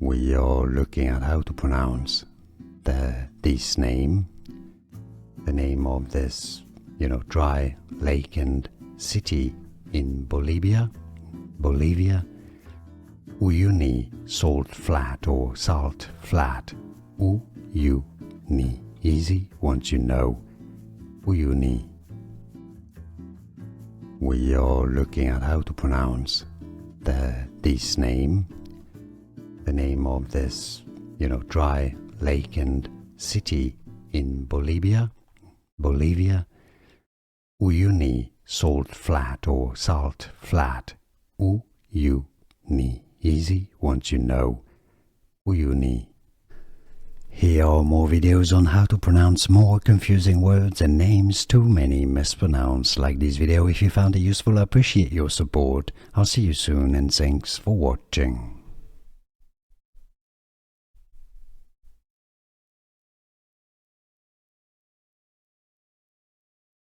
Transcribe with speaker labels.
Speaker 1: We are looking at how to pronounce this name, the name of this, dry lake and city in Bolivia, Uyuni Salt Flat or Salt Flat, Uyuni, easy once you know, Uyuni. We are looking at how to pronounce this name, the name of this, dry lake and city in Bolivia, Uyuni Salt Flat or Salt Flat, Uyuni, easy once you know, Uyuni. Here are more videos on how to pronounce more confusing words and names too many mispronounced. Like this video if you found it useful. I appreciate your support. I'll see you soon and thanks for watching.